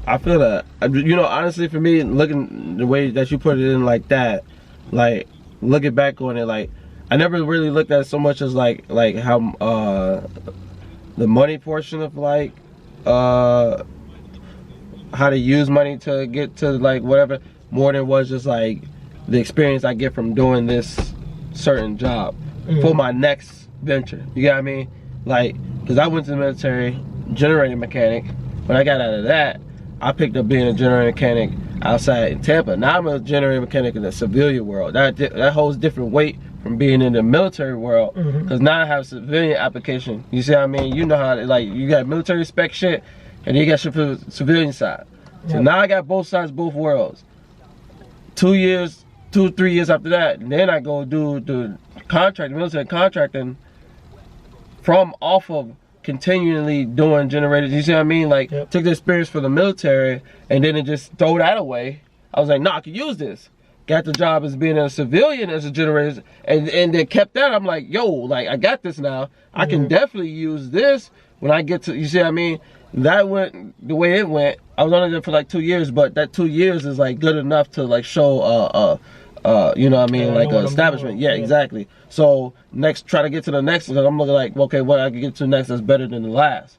I feel that. You know, honestly, for me, looking the way that you put it in like that, like looking back on it, like I never really looked at it so much as like how the money portion of like how to use money to get to like whatever, more than was just like the experience I get from doing this certain job for my next venture. You get what I mean? Like, because I went to the military, generator mechanic. When I got out of that, I picked up being a generator mechanic outside in Tampa. Now I'm a generator mechanic in the civilian world. That holds different weight from being in the military world, because now I have civilian application. You see what I mean? You know how like you got military spec shit, and then you got your civilian side. So now I got both sides, both worlds. 2 years, 3 years after that, and then I go do the military contracting from off of continually doing generators. You see what I mean? Like, took the experience for the military and then it just throw that away. I was like, nah, I could use this. Got the job as being a civilian as a generator, and then kept that. I'm like, yo, like I got this now. I can definitely use this when I get to, you see what I mean? That went the way it went. I was only there for like 2 years, but that 2 years is like good enough to like show you know what I mean, like an establishment. Yeah, exactly. So try to get to the next, because I'm looking like, okay, what I can get to next that's better than the last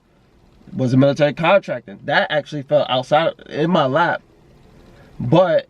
was the military contracting. That actually fell outside in my lap, but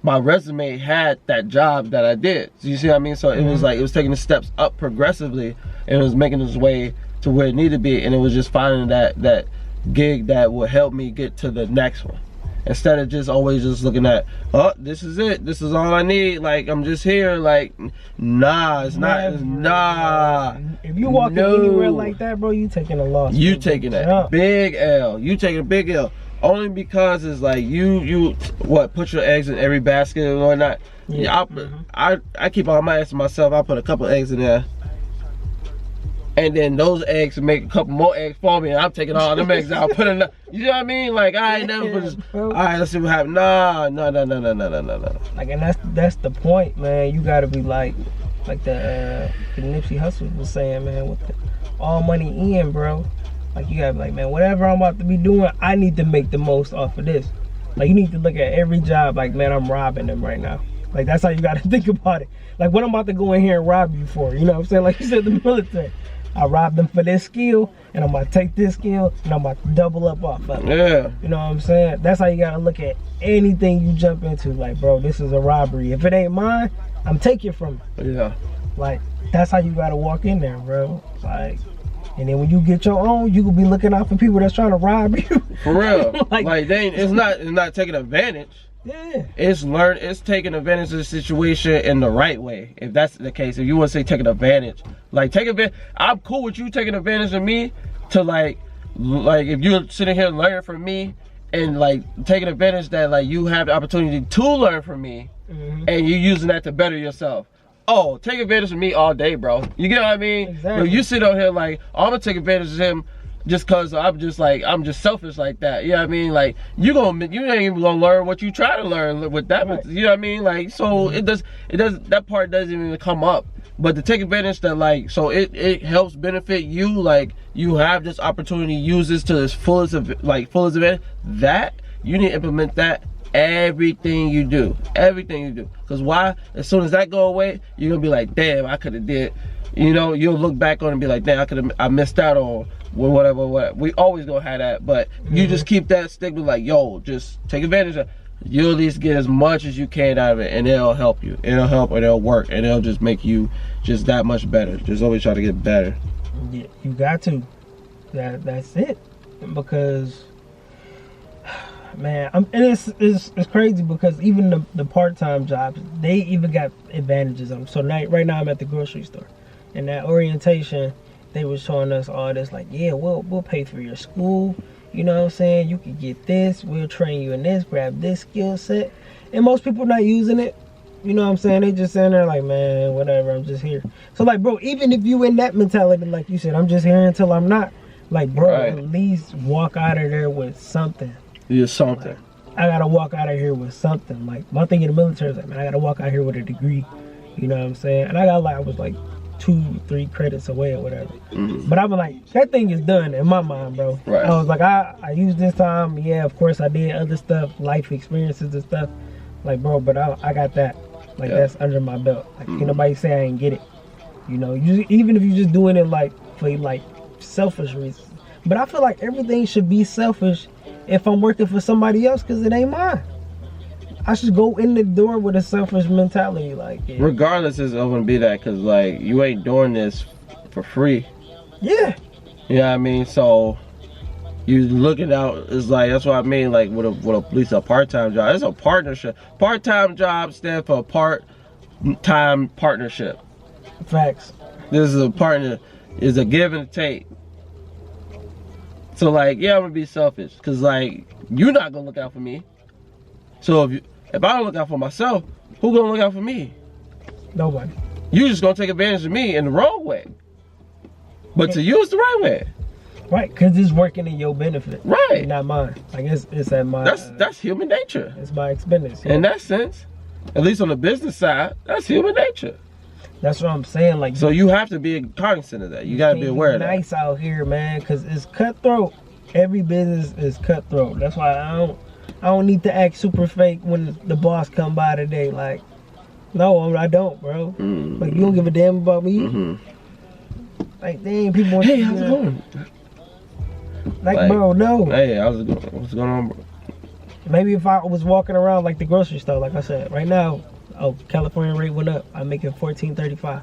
my resume had that job that I did. So you see what I mean? So it was like, it was taking the steps up progressively, and it was making its way to where it needed to be, and it was just finding that gig that would help me get to the next one. Instead of just always just looking at, oh, this is it, this is all I need, like I'm just here, like, nah, it's not, nah. If you walk anywhere like that, bro, you taking a loss. You taking that big L. You taking a big L. Only because it's like you put your eggs in every basket and whatnot. Yeah. I keep all my eggs to myself. I put a couple eggs in there, and then those eggs make a couple more eggs for me, and I'm taking all them eggs out, putting them, you know what I mean? Like, I ain't never put this, all right, let's see what happens. No. Like, and that's the point, man. You gotta be like the Nipsey Hussle was saying, man, with the all money in, bro. Like, you gotta be like, man, whatever I'm about to be doing, I need to make the most off of this. Like, you need to look at every job like, man, I'm robbing them right now. Like, that's how you gotta think about it. Like, what I'm about to go in here and rob you for, you know what I'm saying? Like you said, the military. I robbed them for this skill, and I'm about to take this skill, and I'm about to double up off of it. Yeah. You know what I'm saying? That's how you gotta look at anything you jump into. Like, bro, this is a robbery. If it ain't mine, I'm taking from it. Yeah. Like, that's how you gotta walk in there, bro. Like, and then when you get your own, you can be looking out for people that's trying to rob you. For real. like it's not taking advantage. Yeah. It's taking advantage of the situation in the right way. If that's the case, if you want to say taking advantage, like take advantage, I'm cool with you taking advantage of me to like if you're sitting here learning from me and like taking advantage that like you have the opportunity to learn from me, and you're using that to better yourself. Oh, take advantage of me all day, bro. You get what I mean? Exactly. But you sit out here like, oh, I'm gonna take advantage of him just cause I'm just selfish like that. You know what I mean? Like you ain't even gonna learn what you try to learn with that. Right. You know what I mean? Like, so it does that part doesn't even come up. But to take advantage that like, so it helps benefit you, like you have this opportunity to use this to its fullest advantage, that you need to implement that everything you do. Because why? As soon as that go away, you're gonna be like, damn, I could have did. You know, you'll look back on it and be like, damn, I missed out on whatever. We always gonna have that, but you just keep that stigma like, yo, just take advantage of it. You'll at least get as much as you can out of it, and it'll help you. It'll help, and it'll work, and it'll just make you just that much better. Just always try to get better. Yeah, you got to. That's it. Because, man, and it's crazy because even the part-time jobs, they even got advantages on them. So right now I'm at the grocery store, and that orientation, they were showing us all this like, yeah, we'll pay for your school. You know what I'm saying? You can get this. We'll train you in this. Grab this skill set. And most people not using it. You know what I'm saying? They just sitting there like, man, whatever. I'm just here. So like, bro, even if you in that mentality, like you said, I'm just here until I'm not. Like, bro, right. At least walk out of there with something. Yeah, something. Like, I gotta walk out of here with something. Like, my thing in the military is like, man, I gotta walk out here with a degree. You know what I'm saying? And I was like 2-3 credits away or whatever. But I'm like, that thing is done in my mind, bro. Right. I was like, I used this time. Yeah, of course I did other stuff, life experiences and stuff. Like, bro, but I got that. Like, that's under my belt. Like, can't nobody say I ain't get it. You know, even if you're just doing it like for like selfish reasons. But I feel like everything should be selfish if I'm working for somebody else, because it ain't mine. I should go in the door with a selfish mentality, like, yeah. Regardless, it's going to be that, because, like, you ain't doing this for free. Yeah. You know what I mean? So, you looking out, it's like, that's what I mean, like, with at least a part-time job. It's a partnership. Part-time job stands for part-time partnership. Facts. This is a partner, is a give and take. So, like, yeah, I'm going to be selfish, because, like, you're not going to look out for me. So, if I don't look out for myself, who gonna look out for me? Nobody. You just gonna take advantage of me in the wrong way. But to you, it's the right way. Right, because it's working in your benefit. Right. Not mine. Like, it's at my... That's human nature. It's my expense. Yeah. In that sense, at least on the business side, that's human nature. That's what I'm saying. Like, so you have to be cognizant of that. You gotta be aware of that. Nice out here, man, because it's cutthroat. Every business is cutthroat. That's why I don't need to act super fake when the boss come by today. Like, no, I don't, bro. Like, you don't give a damn about me. Like, dang, people want hey, how's it going? Like, bro, no. Hey, what's going on, bro? Maybe if I was walking around like the grocery store, like I said, right now, California rate went up. I'm making $14.35.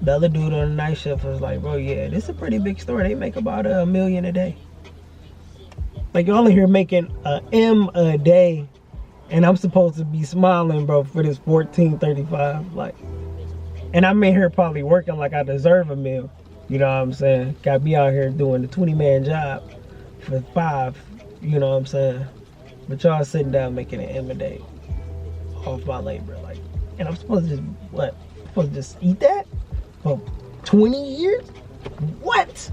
The other dude on the night shift was like, bro, yeah, this is a pretty big store. They make about $1 million a day. Like, you're only here making $1 a day, and I'm supposed to be smiling, bro, for this $14.35. Like, and I'm in here probably working like I deserve a meal. You know what I'm saying? Got me out here doing the 20-man job for $5. You know what I'm saying? But y'all sitting down making an $1 a day off my labor, like, and I'm supposed to just what? I'm supposed to just eat that for 20 years? What?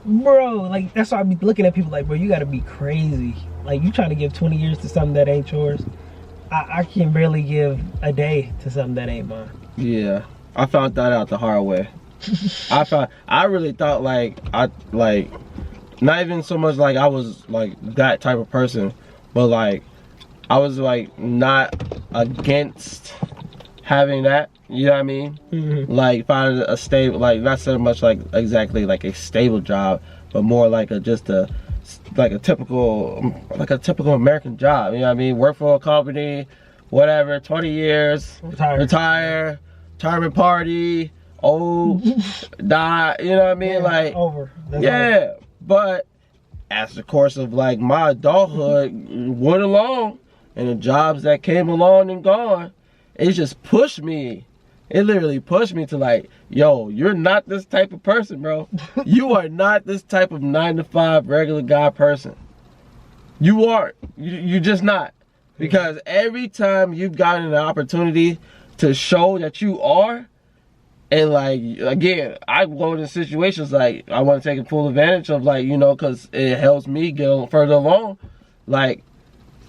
Bro, like, that's why I be looking at people like, bro, you gotta be crazy. Like, you trying to give 20 years to something that ain't yours. I can barely give a day to something that ain't mine. Yeah, I found that out the hard way. I really thought not even so much like I was like that type of person, but like I was like not against having that. You know what I mean? Like finding a stable, like not so much like exactly like a stable job, but more like a typical American job. You know what I mean? Work for a company, whatever, 20 years, retire, retirement party, old, die. You know what I mean? Yeah, like over. That's yeah, over. but as the course of like my adulthood went along, and the jobs that came along and gone, it just pushed me. It literally pushed me to like, yo, you're not this type of person, bro. You are not this type of 9-to-5 regular guy person. You aren't. You're just not. Because every time you've gotten an opportunity to show that you are, and like, again, I go into situations like, I want to take full advantage of, like, you know, because it helps me get further along. Like,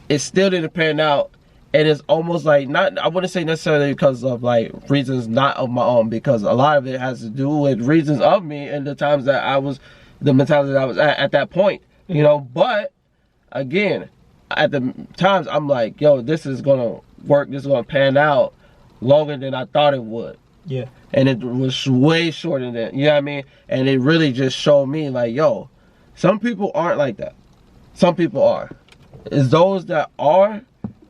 it still didn't pan out. And it's almost like, not, I wouldn't say necessarily because of like reasons not of my own, because a lot of it has to do with reasons of me and the times that I was, the mentality that I was at that point, you know. But again, at the times I'm like, yo, this is gonna work, this is gonna pan out longer than I thought it would. Yeah. And it was way shorter than, you know what I mean? And it really just showed me like, yo, some people aren't like that. Some people are. It's those that are,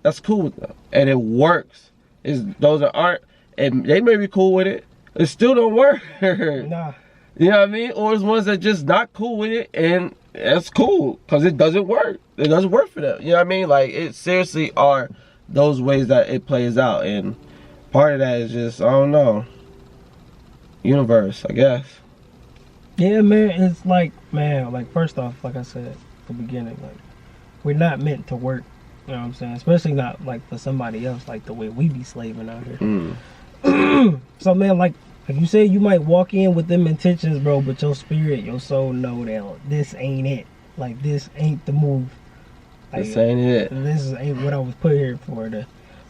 that's cool with them, and it works. It's those that aren't, and they may be cool with it, it still don't work. Nah. You know what I mean? Or it's ones that just not cool with it, and that's cool because it doesn't work. It doesn't work for them. You know what I mean? Like, it seriously are those ways that it plays out, and part of that is just, I don't know, universe, I guess. Yeah, man. It's like, man, like, first off, like I said at the beginning, like, we're not meant to work. You know what I'm saying? Especially not like for somebody else, like the way we be slaving out here. So, man, like you said, you might walk in with them intentions, bro, but your spirit, your soul know that this ain't it. Like, this ain't the move. Like, This ain't it. This ain't what I was put here for.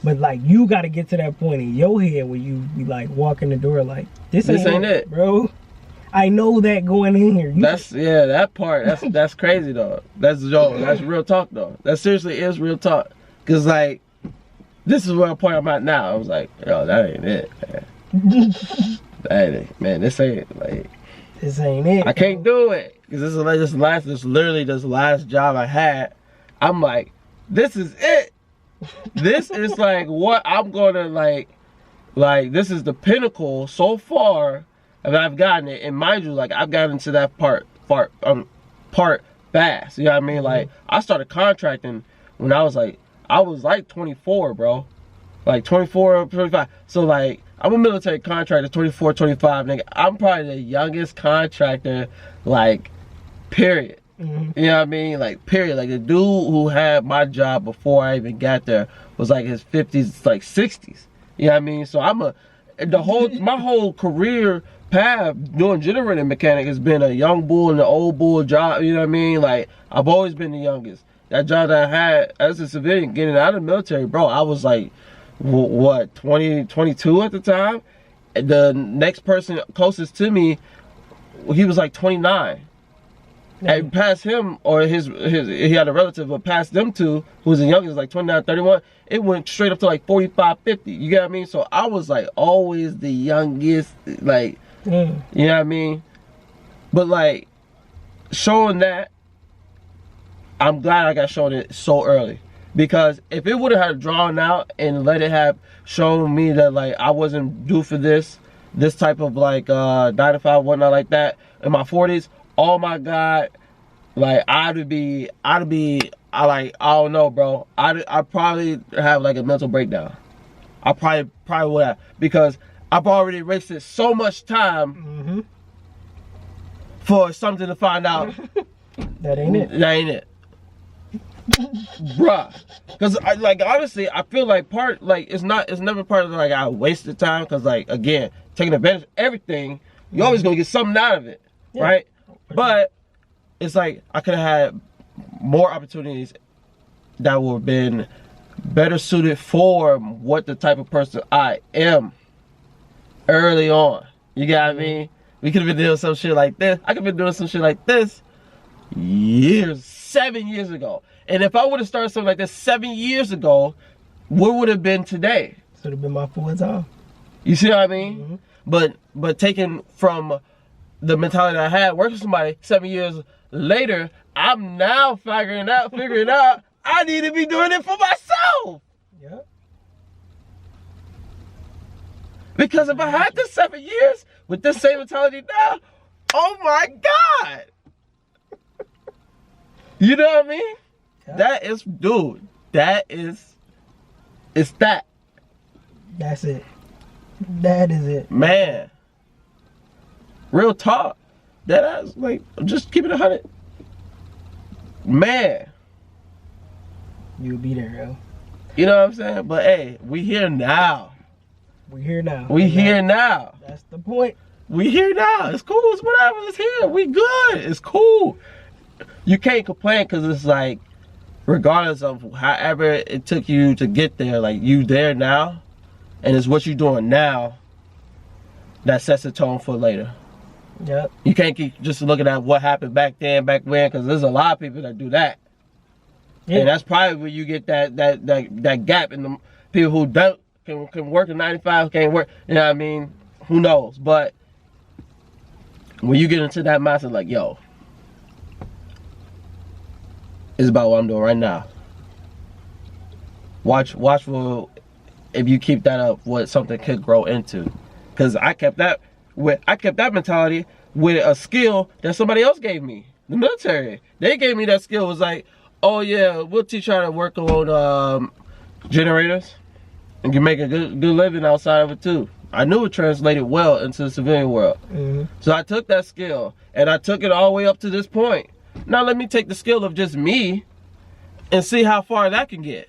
But like you got to get to that point in your head where you be like walking the door like this ain't it, bro. I know that going in here. That part. That's crazy though. That's real talk though. That seriously is real talk. Cause like this is where I'm at now. I was like, yo, that ain't it, man. That ain't, man. This ain't it. I can't do it. Cause this is literally this last job I had. I'm like, this is it. This is like what I'm gonna like this is the pinnacle so far. And I've gotten it, and mind you, like I've gotten to that part fast. You know what I mean? Like I started contracting when I was like 24, bro. Like 24, 25. So like I'm a military contractor, 24, 25, nigga. I'm probably the youngest contractor, like, period. You know what I mean? Like, period. Like the dude who had my job before I even got there was like his 50s, like 60s. You know what I mean? So my whole career path doing generator mechanic has been a young bull and an old bull job. You know what I mean? Like I've always been the youngest. That job that I had as a civilian getting out of the military, bro, I was like what, 22 at the time. The next person closest to me, he was like 29. And past him, or he had a relative, but past them two, who was the youngest, like 29, 31, it went straight up to like 45, 50. You get what I mean? So I was like always the youngest, like, you know what I mean? But like, showing that, I'm glad I got shown it so early. Because if it would have had drawn out and let it have shown me that like I wasn't due for this type of like 9 to 5, whatnot like that in my 40s, oh my God, like I don't know, bro. I'd probably have like a mental breakdown. I probably would have, because I've already wasted so much time for something to find out that ain't it. That ain't it. Bruh. Because like honestly, I feel like it's never part of like I wasted time, because like again, taking advantage of everything, you're always gonna get something out of it. Yeah. Right? But it's like I could have had more opportunities that would have been better suited for what the type of person I am early on. You get what I mean? We could have been doing some shit like this. I could have been doing some shit like this 7 years ago. And if I would have started something like this 7 years ago, what would have been today? Should have been my full time. You see what I mean? But taken from the mentality that I had working with somebody 7 years later, I'm now figuring out I need to be doing it for myself. Yeah. Because if I had this 7 years with this same mentality now, oh my God. You know what I mean? Yeah. That is, dude, it's that. That's it. That is it. Man. Real talk. That is like, just keep it 100. Man. You'll be there, yo. You know what I'm saying? But hey, we here now. We here now. We here now. That's the point. We here now. It's cool. It's whatever. It's here. We good. It's cool. You can't complain, because it's like, regardless of however it took you to get there, like you there now, and it's what you're doing now that sets the tone for later. Yep. You can't keep just looking at what happened back then, back when, because there's a lot of people that do that. Yeah. And that's probably where you get that gap in the people who don't can work in 95, can't work. You know what I mean? Who knows? But when you get into that mindset, like, yo, it's about what I'm doing right now. Watch for, if you keep that up, what something could grow into. Because I kept that mentality with a skill that somebody else gave me. The military. They gave me that skill. It was like, oh yeah, we'll teach you how to work on generators, and you make a good living outside of it too. I knew it translated well into the civilian world. So I took that skill and I took it all the way up to this point. Now let me take the skill of just me and see how far that can get.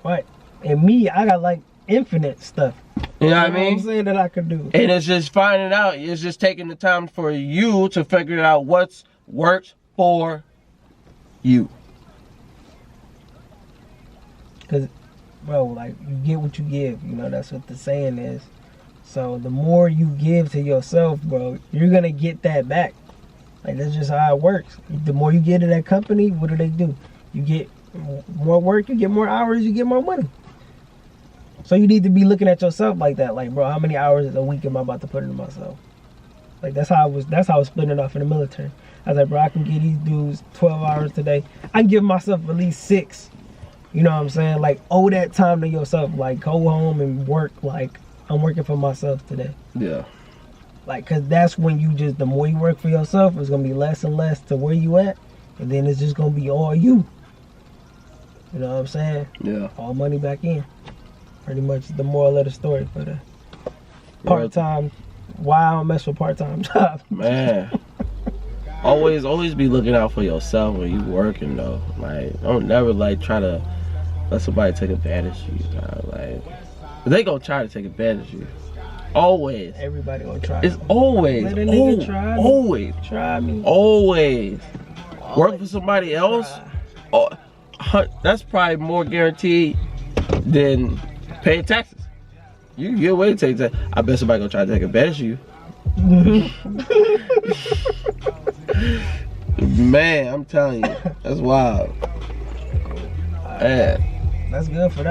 Right. And me, I got like infinite stuff. You know what I mean? I'm saying that I could do. And it's just finding out. It's just taking the time for you to figure out what's works for you. Because bro, like you get what you give. You know, that's what the saying is. So the more you give to yourself, bro, you're gonna get that back. Like that's just how it works. The more you get to that company, what do? You get more work, you get more hours, you get more money. So you need to be looking at yourself like that. Like, bro, how many hours a week am I about to put into myself? Like that's how I was splitting it off in the military. I was like, bro, I can give these dudes 12 hours today. I can give myself at least 6. You know what I'm saying? Like, owe that time to yourself. Like, go home and work. Like, I'm working for myself today. Yeah. Like, cause that's when you just, the more you work for yourself, it's gonna be less and less to where you at, and then it's just gonna be all you. You know what I'm saying? Yeah. All money back in. Pretty much the moral of the story for the part-time. Why I don't mess with part-time jobs. Man. always be looking out for yourself when you working though. Like, don't never like try to let somebody take advantage of you. Like, they gonna try to take advantage of you. Always. Everybody gonna try. It's always. Let a nigga try me. Always. Try me. Always. Work for somebody else. Oh, that's probably more guaranteed than paying taxes. You get away to take taxes. I bet somebody gonna try to take advantage of you. Man, I'm telling you, that's wild. Man. That's good for that.